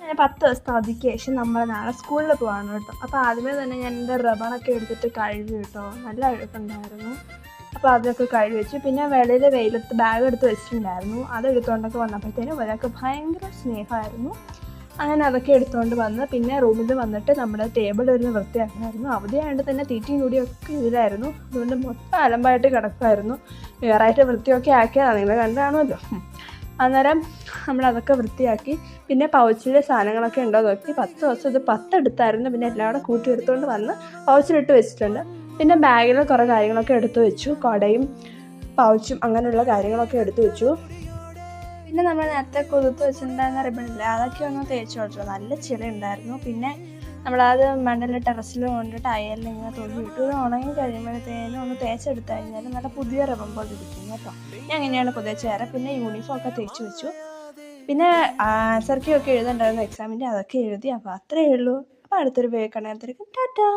അങ്ങനെ 10 ദിവസത്തെ അവധിക്ക് ശേഷം നമ്മൾ നാളെ സ്കൂളിൽ പോകാണ് കേട്ടോ. അപ്പോൾ ആദ്യമേ തന്നെ ഞാൻ എൻ്റെ റബണൊക്കെ എടുത്തിട്ട് കഴുകി കേട്ടോ, നല്ല അഴുക്കുണ്ടായിരുന്നു. അപ്പോൾ അതൊക്കെ കഴുകി വെച്ചു. പിന്നെ വെളിയിൽ വെയിലത്ത് ബാഗ് എടുത്ത് വെച്ചിട്ടുണ്ടായിരുന്നു, അത് എടുത്തുകൊണ്ടൊക്കെ വന്നപ്പോഴത്തേനും ഇവരൊക്കെ ഭയങ്കര സ്നേഹമായിരുന്നു. അങ്ങനെ അതൊക്കെ എടുത്തുകൊണ്ട് വന്ന് പിന്നെ റൂമിൽ വന്നിട്ട് നമ്മുടെ ടേബിൾ ഒരു വൃത്തിയാക്കണമായിരുന്നു. അവധിയായതുകൊണ്ട് തന്നെ തീറ്റയും കൂടിയൊക്കെ ഇതിലായിരുന്നു, അതുകൊണ്ട് മൊത്തം അലമ്പായിട്ട് കിടക്കുമായിരുന്നു. വേറായിട്ട് വൃത്തിയൊക്കെ ആക്കിയതാണ്, നിങ്ങൾ കണ്ടാണല്ലോ. അന്നേരം നമ്മളതൊക്കെ വൃത്തിയാക്കി. പിന്നെ പൗച്ചിലെ സാധനങ്ങളൊക്കെ ഉണ്ടോ നോക്കി. 10 ദിവസം ഇത് 10 എടുത്തായിരുന്നു. പിന്നെ എല്ലാം കൂടെ കൂട്ടി എടുത്തുകൊണ്ട് വന്ന് പൗച്ചിലിട്ട് വെച്ചിട്ടുണ്ട്. പിന്നെ ബാഗിൽ കുറേ കാര്യങ്ങളൊക്കെ എടുത്തു വെച്ചു, കുടയും പൗച്ചും അങ്ങനെയുള്ള കാര്യങ്ങളൊക്കെ എടുത്തു വെച്ചു. പിന്നെ നമ്മൾ നേരത്തെ കൊതുത്ത് വെച്ചിട്ടുണ്ടായിരുന്ന റിബണില്ല, അതൊക്കെ ഒന്ന് തേച്ച് കൊടുത്തു. നല്ല ചില ഉണ്ടായിരുന്നു. പിന്നെ നമ്മളത് മണ്ണിൽ ടെറസിൽ കൊണ്ടിട്ട് അയലിൽ ഇങ്ങനെ തൊഴിൽ ഇട്ടു. ഇത് ഉണങ്ങി കഴിയുമ്പോഴത്തേനും ഒന്ന് തേച്ചെടുത്ത് കഴിഞ്ഞാൽ നല്ല പുതിയ റിബൺ പോലെ ഇരിക്കും കേട്ടോ. ഞാൻ അങ്ങനെയാണ് പുതിയ ചേരാൻ. പിന്നെ യൂണിഫോം ഒക്കെ തേച്ച് വെച്ചു. പിന്നെ ആൻസർ കീ ഒക്കെ എഴുതുന്നുണ്ടായിരുന്നു എക്സാമിൻ്റെ, അതൊക്കെ എഴുതി. അപ്പോൾ അത്രയേ ഉള്ളൂ. അപ്പോൾ അടുത്തൊരു വേക്കണത്തിരിക്കും. ടാറ്റാ.